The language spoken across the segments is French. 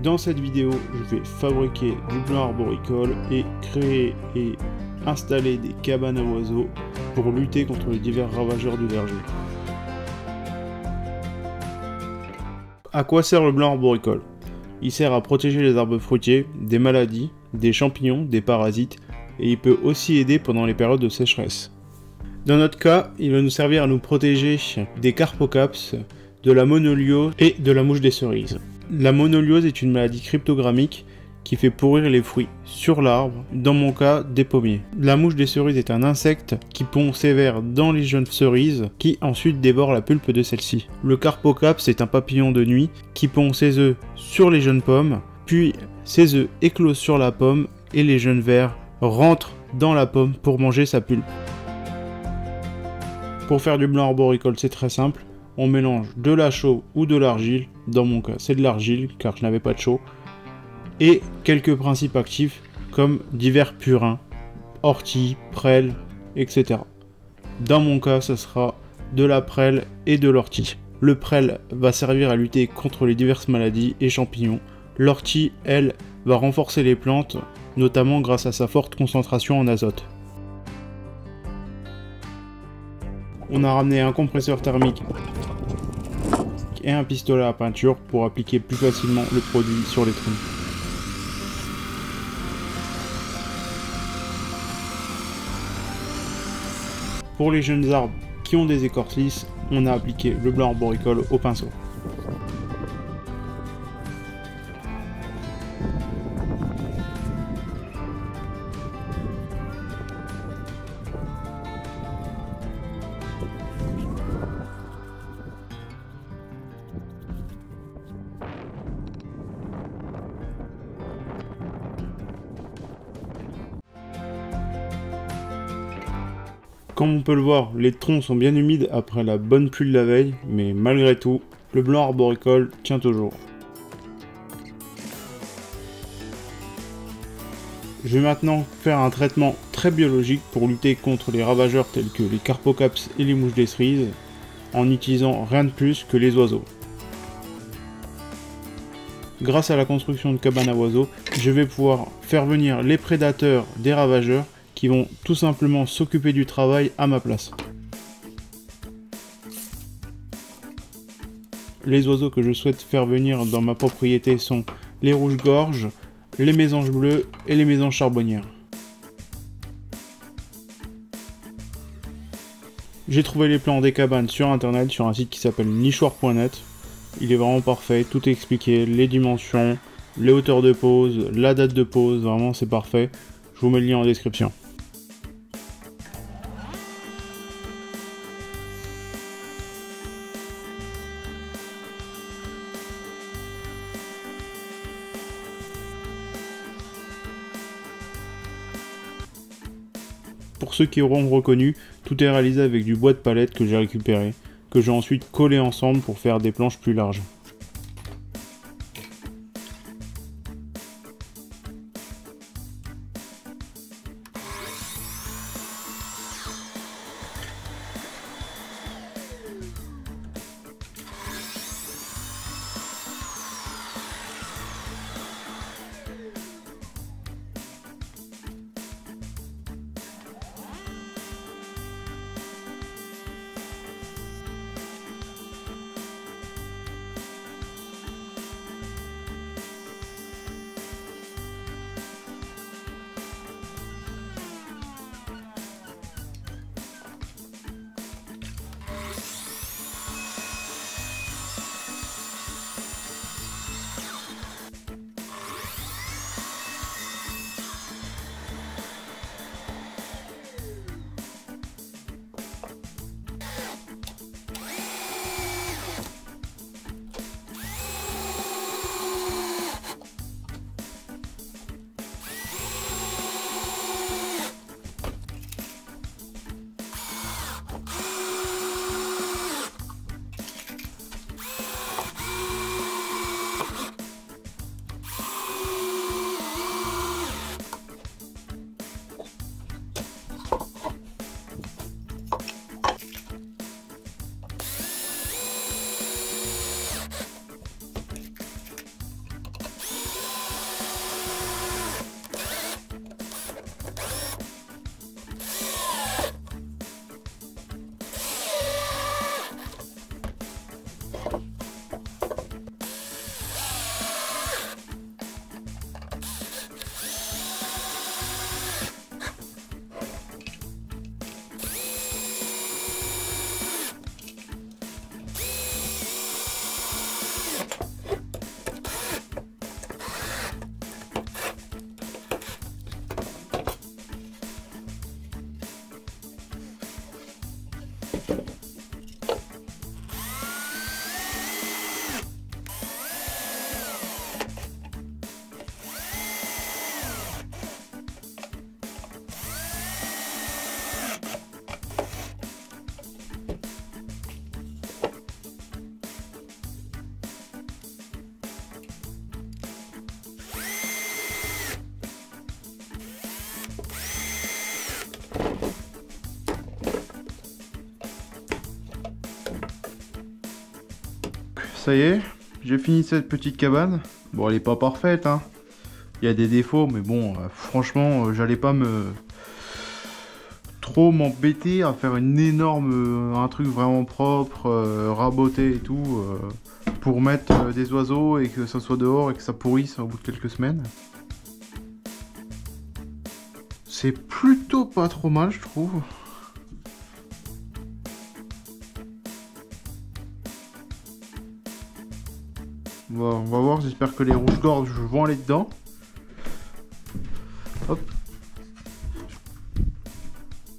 Dans cette vidéo, je vais fabriquer du blanc arboricole et créer et installer des cabanes à oiseaux pour lutter contre les divers ravageurs du verger. À quoi sert le blanc arboricole? Il sert à protéger les arbres fruitiers des maladies, des champignons, des parasites, et il peut aussi aider pendant les périodes de sécheresse. Dans notre cas, il va nous servir à nous protéger des carpocaps, de la monoliose et de la mouche des cerises. La monoliose est une maladie cryptogamique qui fait pourrir les fruits sur l'arbre, dans mon cas des pommiers. La mouche des cerises est un insecte qui pond ses vers dans les jeunes cerises qui ensuite dévore la pulpe de celle-ci. Le carpocaps est un papillon de nuit qui pond ses œufs sur les jeunes pommes, puis ses œufs éclosent sur la pomme et les jeunes vers rentrent dans la pomme pour manger sa pulpe. Pour faire du blanc arboricole, c'est très simple. On mélange de la chaux ou de l'argile, dans mon cas c'est de l'argile car je n'avais pas de chaux, et quelques principes actifs comme divers purins, ortie, prêle, etc. Dans mon cas ce sera de la prêle et de l'ortie. Le prêle va servir à lutter contre les diverses maladies et champignons. L'ortie, elle, va renforcer les plantes, notamment grâce à sa forte concentration en azote. On a ramené un compresseur thermique et un pistolet à peinture pour appliquer plus facilement le produit sur les troncs. Pour les jeunes arbres qui ont des écorces lisses, on a appliqué le blanc arboricole au pinceau. Comme on peut le voir, les troncs sont bien humides après la bonne pluie de la veille, mais malgré tout, le blanc arboricole tient toujours. Je vais maintenant faire un traitement très biologique pour lutter contre les ravageurs tels que les carpocaps et les mouches des cerises, en utilisant rien de plus que les oiseaux. Grâce à la construction de cabanes à oiseaux, je vais pouvoir faire venir les prédateurs des ravageurs qui vont tout simplement s'occuper du travail à ma place. Les oiseaux que je souhaite faire venir dans ma propriété sont les rouges-gorges, les mésanges bleus et les mésanges charbonnières. J'ai trouvé les plans des cabanes sur internet sur un site qui s'appelle nichoir.net. Il est vraiment parfait, tout est expliqué, les dimensions, les hauteurs de pose, la date de pose, vraiment c'est parfait. Je vous mets le lien en description. Pour ceux qui auront reconnu, tout est réalisé avec du bois de palette que j'ai récupéré, que j'ai ensuite collé ensemble pour faire des planches plus larges. ça y est, j'ai fini cette petite cabane. Bon, elle est pas parfaite, hein. Il y a des défauts, mais bon, franchement, j'allais pas trop m'embêter à faire une énorme, un truc vraiment propre, raboté et tout, pour mettre des oiseaux et que ça soit dehors et que ça pourrisse au bout de quelques semaines. C'est plutôt pas trop mal, je trouve. On va voir, j'espère que les rouges-gorges vont aller dedans. Hop.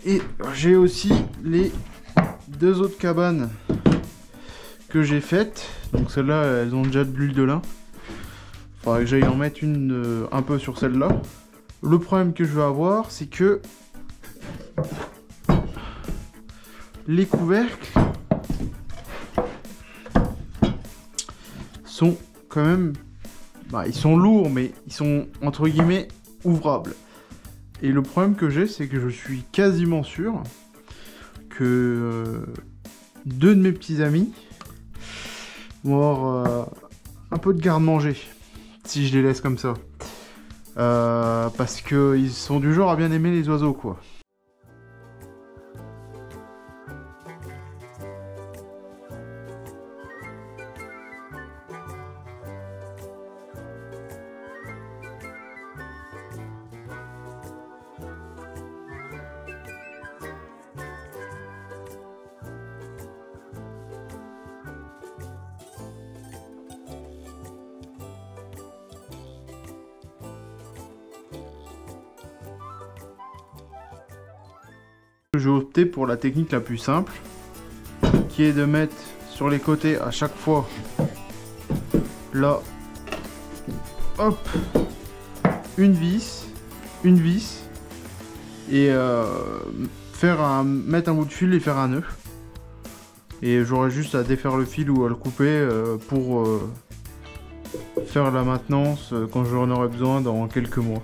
Et j'ai aussi les deux autres cabanes que j'ai faites. Donc celles-là, elles ont déjà de l'huile de lin. Faudrait que j'aille en mettre une un peu sur celle-là. Le problème que je vais avoir, c'est que les couvercles sont quand même... ils sont lourds, mais ils sont entre guillemets ouvrables. Et le problème que j'ai, c'est que je suis quasiment sûr que deux de mes petits amis vont avoir un peu de garde-manger si je les laisse comme ça. Parce qu'ils sont du genre à bien aimer les oiseaux, quoi. Je vais opter pour la technique la plus simple, qui est de mettre sur les côtés à chaque fois, là, hop, une vis, et mettre un bout de fil et faire un nœud. Et j'aurai juste à défaire le fil ou à le couper pour faire la maintenance quand j'en aurai besoin dans quelques mois.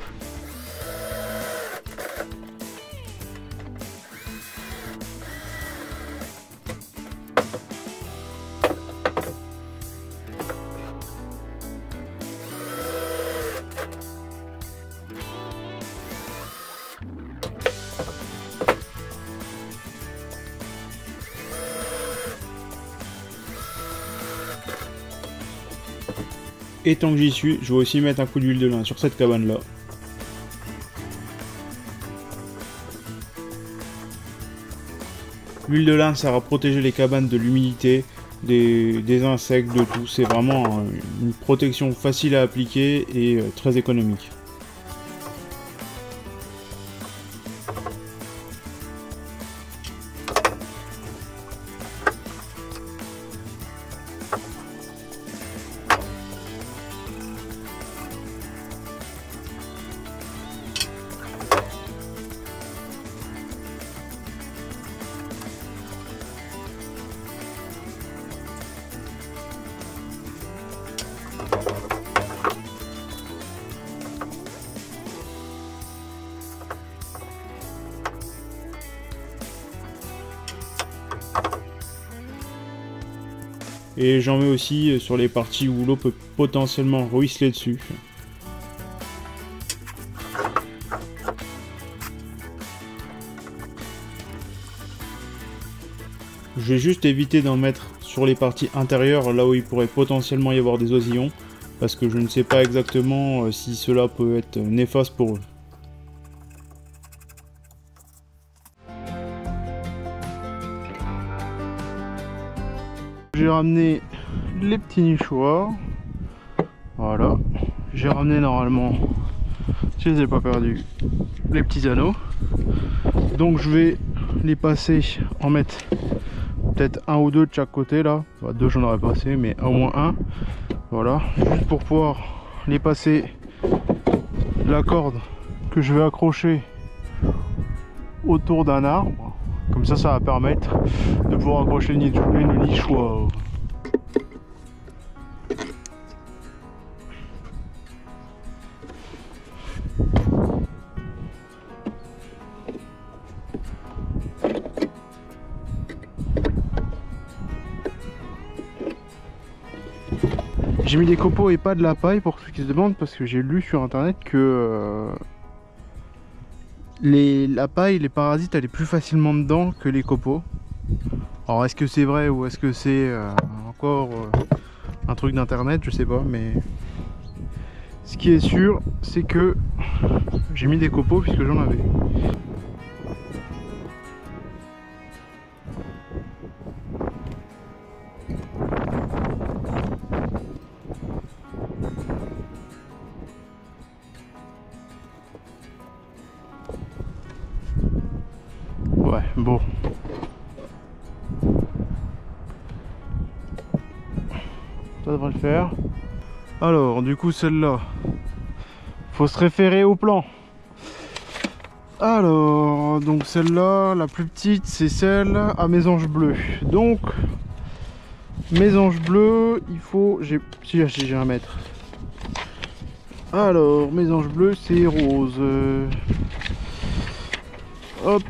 Et tant que j'y suis, je vais aussi mettre un coup d'huile de lin sur cette cabane là. L'huile de lin sert à protéger les cabanes de l'humidité, des insectes, de tout. C'est vraiment une protection facile à appliquer et très économique. Et j'en mets aussi sur les parties où l'eau peut potentiellement ruisseler dessus. Je vais juste éviter d'en mettre sur les parties intérieures, là où il pourrait potentiellement y avoir des oisillons, parce que je ne sais pas exactement si cela peut être néfaste pour eux. J'ai ramené les petits nichoirs. Voilà. J'ai ramené normalement, je les ai pas perdus, les petits anneaux. Donc je vais les passer, en mettre peut-être un ou deux de chaque côté là. Enfin, deux j'en aurais passé, mais au moins un. Voilà. Juste pour pouvoir les passer la corde que je vais accrocher autour d'un arbre. Comme ça va permettre de pouvoir accrocher une nichoir. J'ai mis des copeaux et pas de la paille pour ceux qui se demandent, parce que j'ai lu sur internet que la paille, les parasites allaient plus facilement dedans que les copeaux. Alors est-ce que c'est vrai ou est-ce que c'est encore un truc d'internet, je sais pas, mais ce qui est sûr c'est que j'ai mis des copeaux puisque j'en avais. Ouais, bon. Ça devrait le faire. Alors, du coup, celle-là, faut se référer au plan. Alors, donc celle-là, la plus petite, c'est celle à mésange bleu. Donc, mésange bleu, il faut... j'ai un mètre. Alors, mésange bleu, c'est rose. Hop.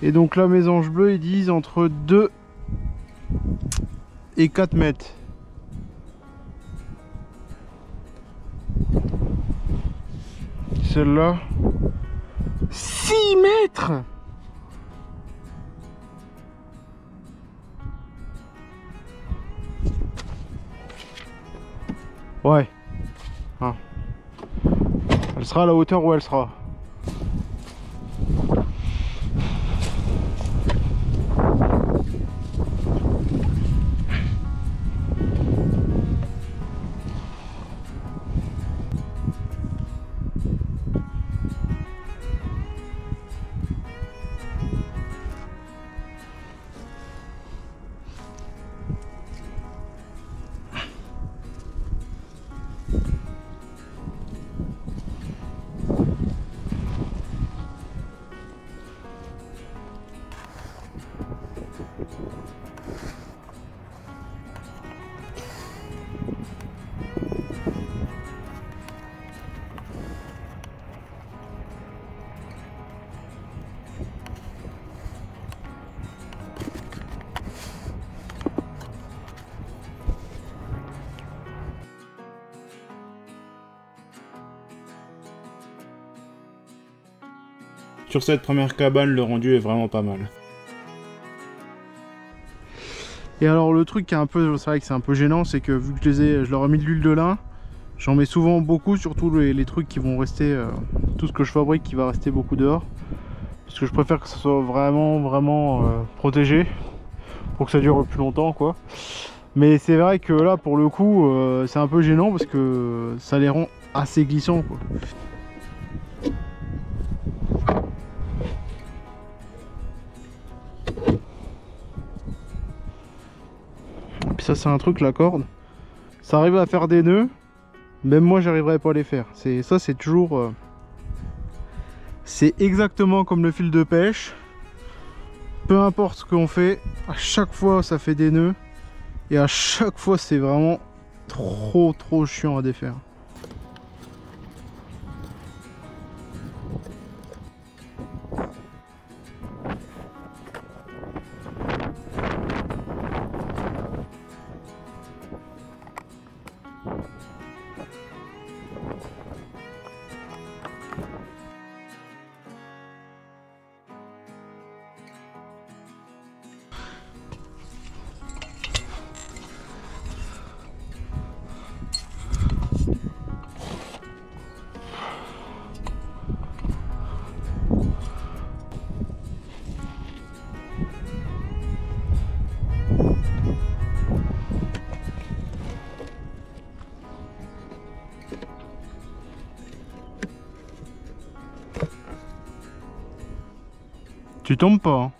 Et donc la mésange bleue, ils disent entre 2 et 4 mètres. Celle-là, 6 mètres. Ouais. Hein. Elle sera à la hauteur où elle sera. Sur cette première cabane, le rendu est vraiment pas mal. Et alors le truc qui est un peu, c'est vrai que c'est un peu gênant, c'est que vu que je leur ai mis de l'huile de lin, j'en mets souvent beaucoup, surtout les trucs qui vont rester, tout ce que je fabrique qui va rester beaucoup dehors. Parce que je préfère que ça soit vraiment protégé, pour que ça dure plus longtemps quoi. Mais c'est vrai que là pour le coup, c'est un peu gênant parce que ça les rend assez glissants quoi. Puis ça c'est un truc, la corde, ça arrive à faire des nœuds, même moi j'arriverai pas à les faire. Ça c'est toujours... c'est exactement comme le fil de pêche, peu importe ce qu'on fait, à chaque fois ça fait des nœuds, et à chaque fois c'est vraiment trop chiant à défaire. Tu tombes pas hein.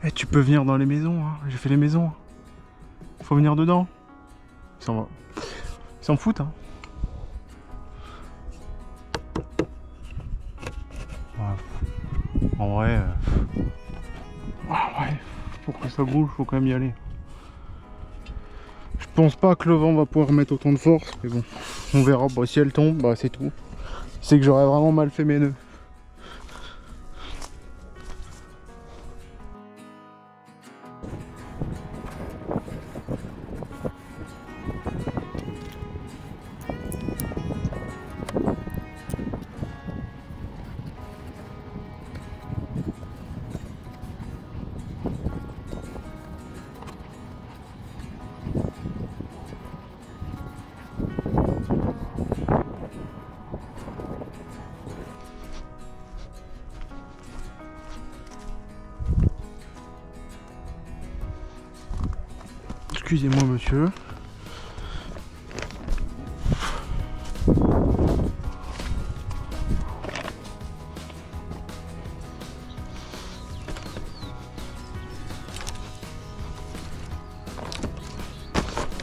Eh, tu peux venir dans les maisons, hein. J'ai fait les maisons. Faut venir dedans. Ils s'en foutent hein. En vrai, Ouais, pour que ça bouge, faut quand même y aller. Je pense pas que le vent va pouvoir mettre autant de force, mais bon, on verra. Bah, si elle tombe, bah c'est tout. C'est que j'aurais vraiment mal fait mes nœuds. Excusez-moi monsieur.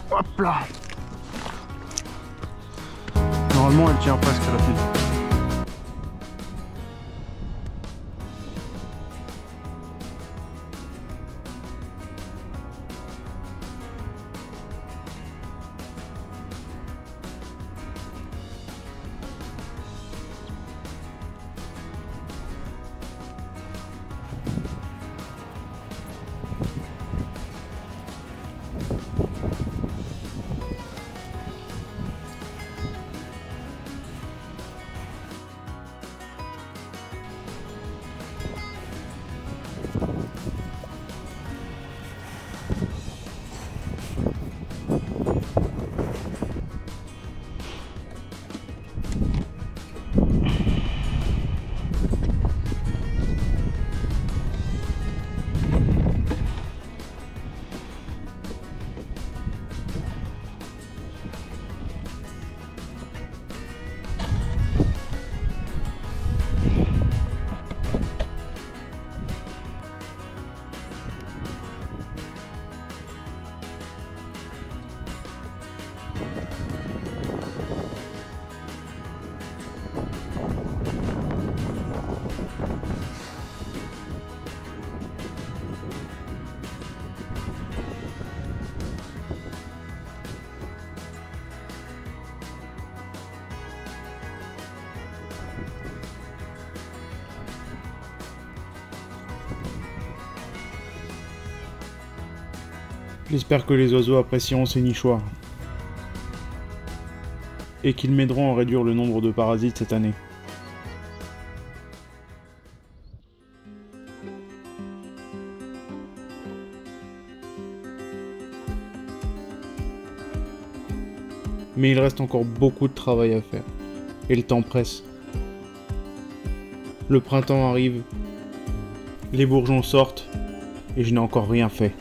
Hop là. Normalement elle tient presque la pile. J'espère que les oiseaux apprécieront ces nichoirs. Et qu'ils m'aideront à réduire le nombre de parasites cette année. Mais il reste encore beaucoup de travail à faire. Et le temps presse. Le printemps arrive. Les bourgeons sortent. Et je n'ai encore rien fait.